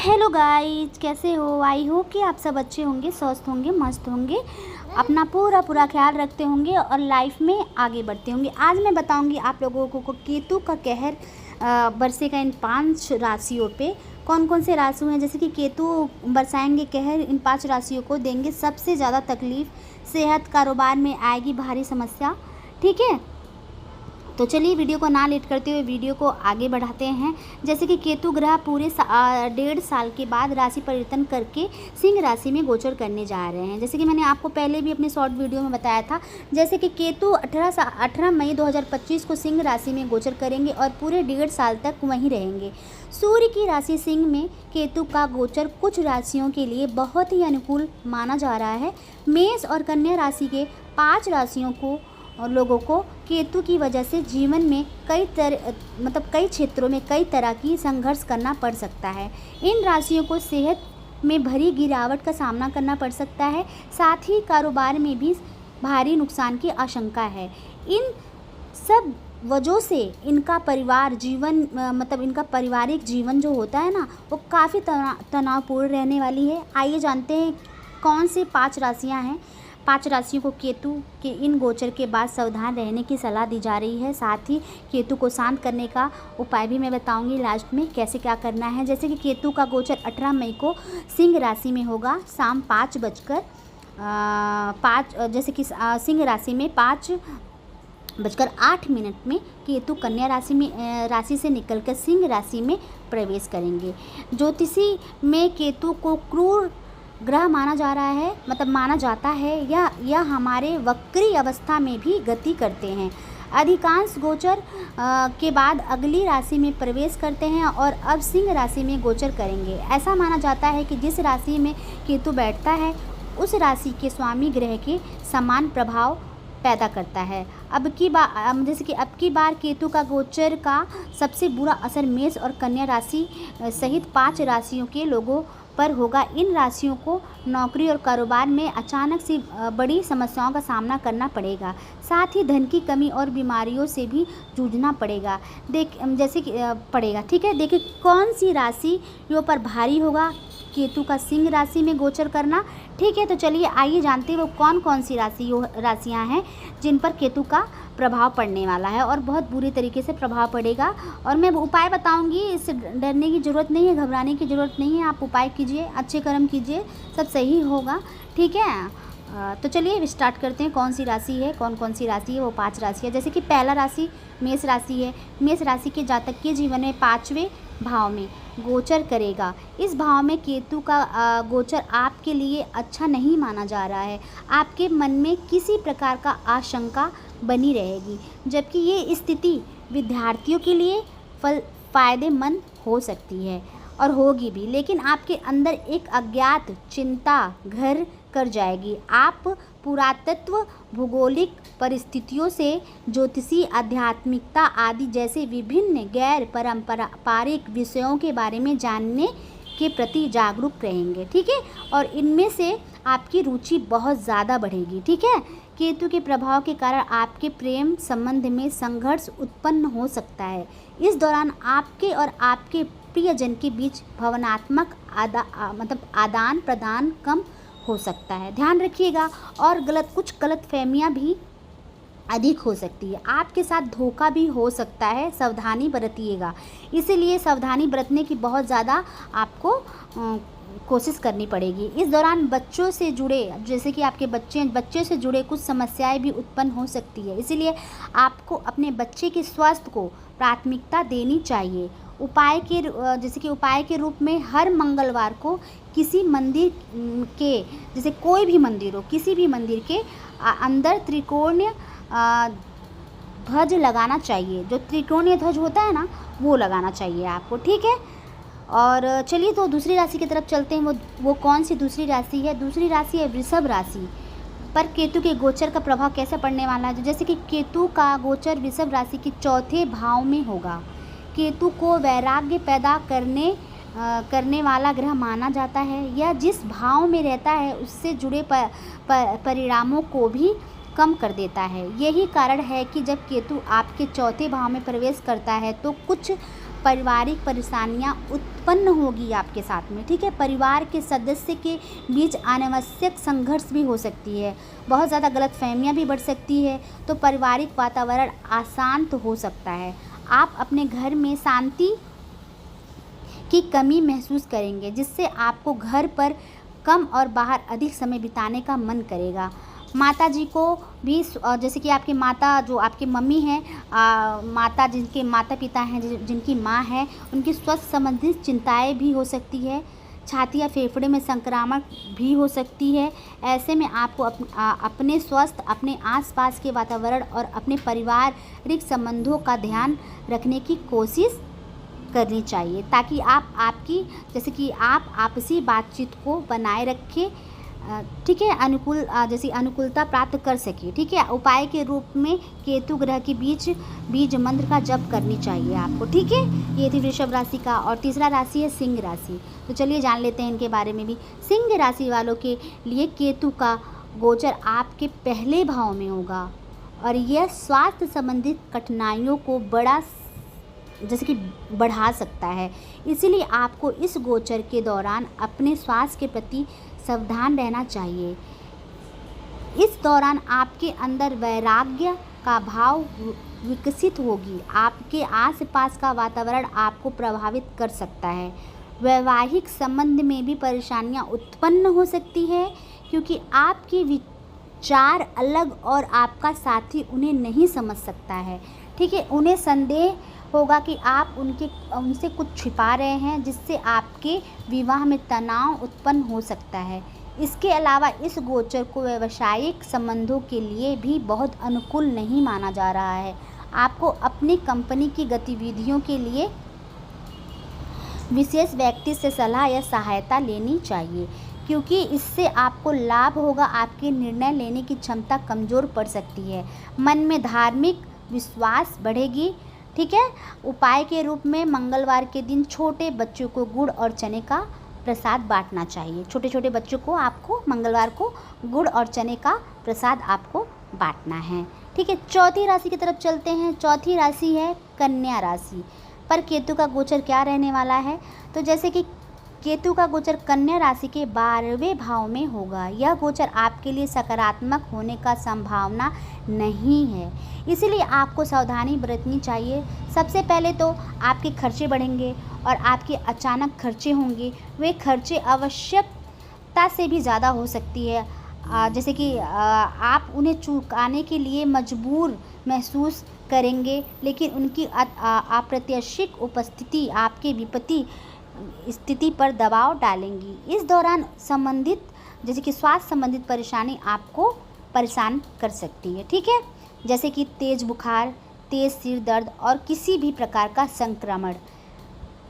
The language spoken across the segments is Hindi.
हेलो गाइस, कैसे हो? आई होप कि आप सब अच्छे होंगे, स्वस्थ होंगे, मस्त होंगे, अपना पूरा ख्याल रखते होंगे और लाइफ में आगे बढ़ते होंगे। आज मैं बताऊंगी आप लोगों को केतु का कहर बरसेगा इन 5 राशियों पे। कौन कौन से राशि हैं? जैसे कि केतु बरसाएंगे कहर, इन 5 राशियों को देंगे सबसे ज़्यादा तकलीफ। सेहत, कारोबार में आएगी भारी समस्या। ठीक है, तो चलिए वीडियो को ना लेट करते हुए वीडियो को आगे बढ़ाते हैं। जैसे कि केतु ग्रह पूरे 1.5 साल के बाद राशि परिवर्तन करके सिंह राशि में गोचर करने जा रहे हैं। जैसे कि मैंने आपको पहले भी अपने शॉर्ट वीडियो में बताया था, जैसे कि केतु 18 मई 2025 को सिंह राशि में गोचर करेंगे और पूरे 1.5 साल तक वहीं रहेंगे। सूर्य की राशि सिंह में केतु का गोचर कुछ राशियों के लिए बहुत ही अनुकूल माना जा रहा है। मेष और कन्या राशि के 5 राशियों को और लोगों को केतु की वजह से जीवन में कई क्षेत्रों में कई तरह की संघर्ष करना पड़ सकता है। इन राशियों को सेहत में भरी गिरावट का सामना करना पड़ सकता है, साथ ही कारोबार में भी भारी नुकसान की आशंका है। इन सब वजहों से इनका परिवार जीवन इनका पारिवारिक जीवन जो होता है ना, वो काफ़ी तनावपूर्ण रहने वाली है। आइए जानते हैं कौन से 5 राशियाँ हैं। 5 राशियों को केतु के इन गोचर के बाद सावधान रहने की सलाह दी जा रही है। साथ ही केतु को शांत करने का उपाय भी मैं बताऊंगी लास्ट में कैसे क्या करना है। जैसे कि केतु का गोचर 18 मई को सिंह राशि में होगा शाम 5 जैसे कि सिंह राशि में 5:08 में केतु कन्या राशि से निकलकर सिंह राशि में प्रवेश करेंगे। ज्योतिषी में केतु को क्रूर ग्रह माना जाता है। यह हमारे वक्री अवस्था में भी गति करते हैं। अधिकांश गोचर के बाद अगली राशि में प्रवेश करते हैं और अब सिंह राशि में गोचर करेंगे। ऐसा माना जाता है कि जिस राशि में केतु बैठता है उस राशि के स्वामी ग्रह के समान प्रभाव पैदा करता है। अब की बार केतु का गोचर का सबसे बुरा असर मेष और कन्या राशि सहित 5 राशियों के लोगों पर होगा। इन राशियों को नौकरी और कारोबार में अचानक से बड़ी समस्याओं का सामना करना पड़ेगा। साथ ही धन की कमी और बीमारियों से भी जूझना पड़ेगा। ठीक है, देखिए कौन सी राशियों पर भारी होगा केतु का सिंह राशि में गोचर करना। ठीक है, तो चलिए आइए जानते हैं वो कौन सी राशियाँ हैं जिन पर केतु का प्रभाव पड़ने वाला है और बहुत बुरी तरीके से प्रभाव पड़ेगा। और मैं उपाय बताऊंगी, इससे डरने की ज़रूरत नहीं है, घबराने की ज़रूरत नहीं है। आप उपाय कीजिए, अच्छे कर्म कीजिए, सब सही होगा। ठीक है, तो चलिए स्टार्ट करते हैं। कौन सी राशि है, कौन सी राशि है? वो 5 राशि है। जैसे कि पहला राशि मेष राशि है। मेष राशि के जातक के जीवन में 5वें भाव में गोचर करेगा। इस भाव में केतु का गोचर आपके लिए अच्छा नहीं माना जा रहा है। आपके मन में किसी प्रकार का आशंका बनी रहेगी, जबकि ये स्थिति विद्यार्थियों के लिए फ़ायदेमंद हो सकती है और होगी भी, लेकिन आपके अंदर एक अज्ञात चिंता घर कर जाएगी। आप पुरातत्व, भौगोलिक परिस्थितियों से ज्योतिषी, आध्यात्मिकता आदि जैसे विभिन्न गैर पारंपरिक विषयों के बारे में जानने के प्रति जागरूक रहेंगे। ठीक है, और इनमें से आपकी रुचि बहुत ज़्यादा बढ़ेगी। ठीक है, केतु के प्रभाव के कारण आपके प्रेम संबंध में संघर्ष उत्पन्न हो सकता है। इस दौरान आपके और आपके प्रियजन के बीच भावनात्मक आदान प्रदान कम हो सकता है, ध्यान रखिएगा। और कुछ गलतफहमियां भी अधिक हो सकती है। आपके साथ धोखा भी हो सकता है, सावधानी बरतिएगा। इसीलिए सावधानी बरतने की बहुत ज़्यादा आपको कोशिश करनी पड़ेगी। इस दौरान बच्चों से जुड़े, जैसे कि आपके बच्चे से जुड़े कुछ समस्याएं भी उत्पन्न हो सकती है। इसीलिए आपको अपने बच्चे के स्वास्थ्य को प्राथमिकता देनी चाहिए। उपाय के रूप में हर मंगलवार को किसी मंदिर के, जैसे कोई भी मंदिर हो, किसी भी मंदिर के अंदर त्रिकोणीय ध्वज लगाना चाहिए। जो त्रिकोणीय ध्वज होता है ना, वो लगाना चाहिए आपको। ठीक है, और चलिए तो दूसरी राशि की तरफ चलते हैं। वो कौन सी दूसरी राशि है? दूसरी राशि है वृषभ राशि पर केतु के गोचर का प्रभाव कैसे पड़ने वाला है। जैसे कि केतु का गोचर वृषभ राशि के 4थे भाव में होगा। केतु को वैराग्य पैदा करने वाला ग्रह माना जाता है। यह जिस भाव में रहता है उससे जुड़े परिणामों को भी कम कर देता है। यही कारण है कि जब केतु आपके 4थे भाव में प्रवेश करता है तो कुछ पारिवारिक परेशानियां उत्पन्न होगी आपके साथ में, ठीक है। परिवार के सदस्य के बीच अनावश्यक संघर्ष भी हो सकती है, बहुत ज़्यादा गलतफहमियां भी बढ़ सकती है, तो पारिवारिक वातावरण अशांत हो सकता है। आप अपने घर में शांति की कमी महसूस करेंगे, जिससे आपको घर पर कम और बाहर अधिक समय बिताने का मन करेगा। माता जी को भी जैसे कि आपकी माता, जो आपकी मम्मी हैं, माता जिनके माता पिता हैं, जिनकी माँ है, उनकी स्वास्थ्य संबंधित चिंताएं भी हो सकती है। छाती या फेफड़े में संक्रामक भी हो सकती है। ऐसे में आपको अपने स्वास्थ्य, अपने आसपास के वातावरण और अपने पारिवारिक संबंधों का ध्यान रखने की कोशिश करनी चाहिए, ताकि आपकी जैसे कि आप आपसी बातचीत को बनाए रखें, ठीक है, अनुकूलता प्राप्त कर सके, ठीक है। उपाय के रूप में केतु ग्रह के बीज मंत्र का जप करनी चाहिए आपको, ठीक है। ये थी वृषभ राशि का। और तीसरा राशि है सिंह राशि। तो चलिए जान लेते हैं इनके बारे में भी। सिंह राशि वालों के लिए केतु का गोचर आपके पहले भाव में होगा, और यह स्वास्थ्य संबंधित कठिनाइयों को बढ़ा सकता है। इसीलिए आपको इस गोचर के दौरान अपने स्वास्थ्य के प्रति सावधान रहना चाहिए। इस दौरान आपके अंदर वैराग्य का भाव विकसित होगी। आपके आसपास का वातावरण आपको प्रभावित कर सकता है। वैवाहिक संबंध में भी परेशानियां उत्पन्न हो सकती है, क्योंकि आपके विचार अलग और आपका साथी उन्हें नहीं समझ सकता है, ठीक है। उन्हें संदेह होगा कि आप उनसे कुछ छिपा रहे हैं, जिससे आपके विवाह में तनाव उत्पन्न हो सकता है। इसके अलावा इस गोचर को व्यावसायिक संबंधों के लिए भी बहुत अनुकूल नहीं माना जा रहा है। आपको अपनी कंपनी की गतिविधियों के लिए विशेष व्यक्ति से सलाह या सहायता लेनी चाहिए, क्योंकि इससे आपको लाभ होगा। आपके निर्णय लेने की क्षमता कमज़ोर पड़ सकती है। मन में धार्मिक विश्वास बढ़ेगी, ठीक है। उपाय के रूप में मंगलवार के दिन छोटे बच्चों को गुड़ और चने का प्रसाद बांटना चाहिए। छोटे छोटे बच्चों को आपको मंगलवार को गुड़ और चने का प्रसाद आपको बांटना है, ठीक है। चौथी राशि की तरफ चलते हैं। चौथी राशि है कन्या राशि। पर केतु का गोचर क्या रहने वाला है? तो जैसे कि केतु का गोचर कन्या राशि के 12वें भाव में होगा। यह गोचर आपके लिए सकारात्मक होने का संभावना नहीं है, इसीलिए आपको सावधानी बरतनी चाहिए। सबसे पहले तो आपके खर्चे बढ़ेंगे और आपके अचानक खर्चे होंगे। वे खर्चे आवश्यकता से भी ज़्यादा हो सकती है, जैसे कि आप उन्हें चुकाने के लिए मजबूर महसूस करेंगे, लेकिन उनकी अप्रत्याशित उपस्थिति आपके वित्तीय स्थिति पर दबाव डालेंगी। इस दौरान जैसे कि स्वास्थ्य संबंधित परेशानी आपको परेशान कर सकती है, ठीक है। जैसे कि तेज़ बुखार, तेज़ सिर दर्द और किसी भी प्रकार का संक्रमण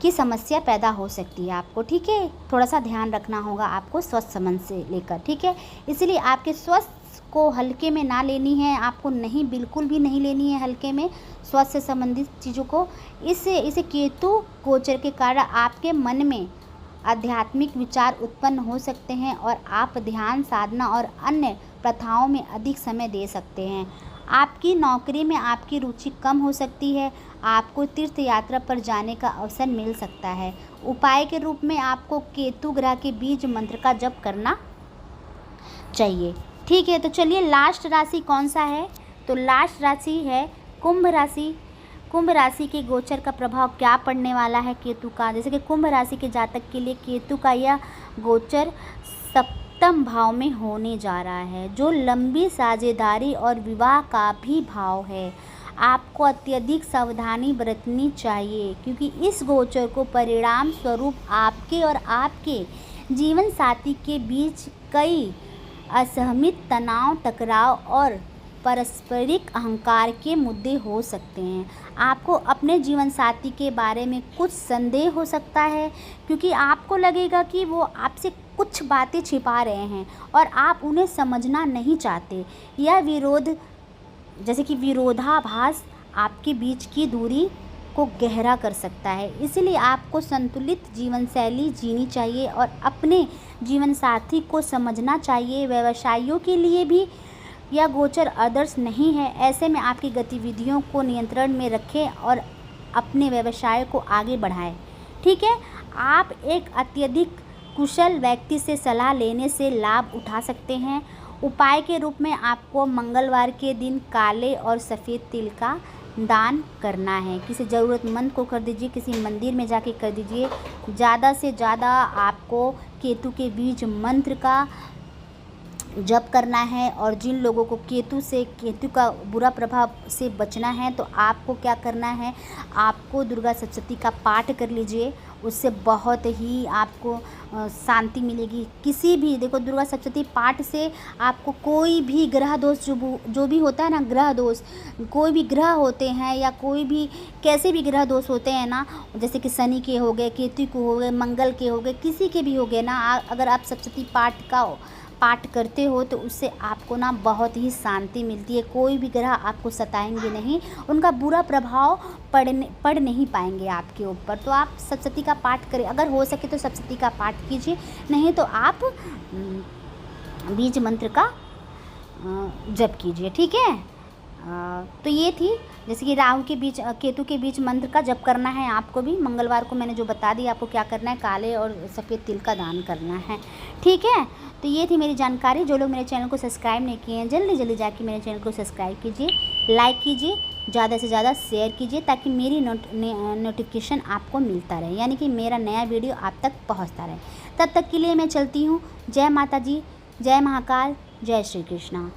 की समस्या पैदा हो सकती है आपको, ठीक है। थोड़ा सा ध्यान रखना होगा आपको स्वास्थ्य संबंध से लेकर, ठीक है। इसलिए आपके स्वास्थ्य को हल्के में ना लेनी है, आपको बिल्कुल भी नहीं लेनी है हल्के में स्वास्थ्य से संबंधित चीज़ों को। इसे केतु गोचर के कारण आपके मन में आध्यात्मिक विचार उत्पन्न हो सकते हैं और आप ध्यान साधना और अन्य प्रथाओं में अधिक समय दे सकते हैं। आपकी नौकरी में आपकी रुचि कम हो सकती है। आपको तीर्थ यात्रा पर जाने का अवसर मिल सकता है। उपाय के रूप में आपको केतु ग्रह के बीज मंत्र का जप करना चाहिए, ठीक है। तो चलिए लास्ट राशि कौन सा है? तो लास्ट राशि है कुंभ राशि। कुंभ राशि के गोचर का प्रभाव क्या पड़ने वाला है केतु का? जैसे कि कुंभ राशि के जातक के लिए केतु का यह गोचर सप्तम भाव में होने जा रहा है, जो लंबी साझेदारी और विवाह का भी भाव है। आपको अत्यधिक सावधानी बरतनी चाहिए, क्योंकि इस गोचर को परिणाम स्वरूप आपके और आपके जीवन साथी के बीच कई असहमित तनाव, टकराव और पारस्परिक अहंकार के मुद्दे हो सकते हैं। आपको अपने जीवन साथी के बारे में कुछ संदेह हो सकता है, क्योंकि आपको लगेगा कि वो आपसे कुछ बातें छिपा रहे हैं और आप उन्हें समझना नहीं चाहते। यह विरोधाभास आपके बीच की दूरी को गहरा कर सकता है। इसलिए आपको संतुलित जीवन शैली जीनी चाहिए और अपने जीवन साथी को समझना चाहिए। व्यवसायियों के लिए भी यह गोचर आदर्श नहीं है। ऐसे में आपकी गतिविधियों को नियंत्रण में रखें और अपने व्यवसाय को आगे बढ़ाएं। ठीक है, आप एक अत्यधिक कुशल व्यक्ति से सलाह लेने से लाभ उठा सकते हैं। उपाय के रूप में आपको मंगलवार के दिन काले और सफ़ेद तिल का दान करना है। किसी ज़रूरतमंद को कर दीजिए, किसी मंदिर में जाके कर दीजिए। ज़्यादा से ज़्यादा आपको केतु के बीज मंत्र का जप करना है। और जिन लोगों को केतु का बुरा प्रभाव से बचना है तो आपको क्या करना है, आपको दुर्गा सप्तशती का पाठ कर लीजिए, उससे बहुत ही आपको शांति मिलेगी। किसी भी देखो, दुर्गा सप्तशती पाठ से आपको कोई भी ग्रह दोष जो भी होता है ना, ग्रह दोष, कोई भी ग्रह होते हैं या कोई भी कैसे भी ग्रह दोष होते हैं ना, जैसे कि शनि के हो गए, केतु के हो गए, मंगल के हो गए, किसी के भी हो गए ना, अगर आप सप्तशती पाठ करते हो तो उससे आपको ना बहुत ही शांति मिलती है। कोई भी ग्रह आपको सताएंगे नहीं, उनका बुरा प्रभाव पड़ नहीं पाएंगे आपके ऊपर। तो आप सप्तशती का पाठ करें, अगर हो सके तो सप्तशती का पाठ कीजिए, नहीं तो आप बीज मंत्र का जप कीजिए। ठीक है, तो ये थी जैसे कि राहु के बीच केतु के बीच मंत्र का जप करना है आपको भी। मंगलवार को मैंने जो बता दिया आपको क्या करना है, काले और सफ़ेद तिल का दान करना है। ठीक है, तो ये थी मेरी जानकारी। जो लोग मेरे चैनल को सब्सक्राइब नहीं किए हैं, जल्दी जल्दी जाके मेरे चैनल को सब्सक्राइब कीजिए, लाइक कीजिए, ज़्यादा से ज़्यादा शेयर कीजिए, ताकि मेरी नोटिफिकेशन आपको मिलता रहे, यानी कि मेरा नया वीडियो आप तक पहुँचता रहे। तब तक के लिए मैं चलती हूँ। जय माता जी, जय महाकाल, जय श्री कृष्णा।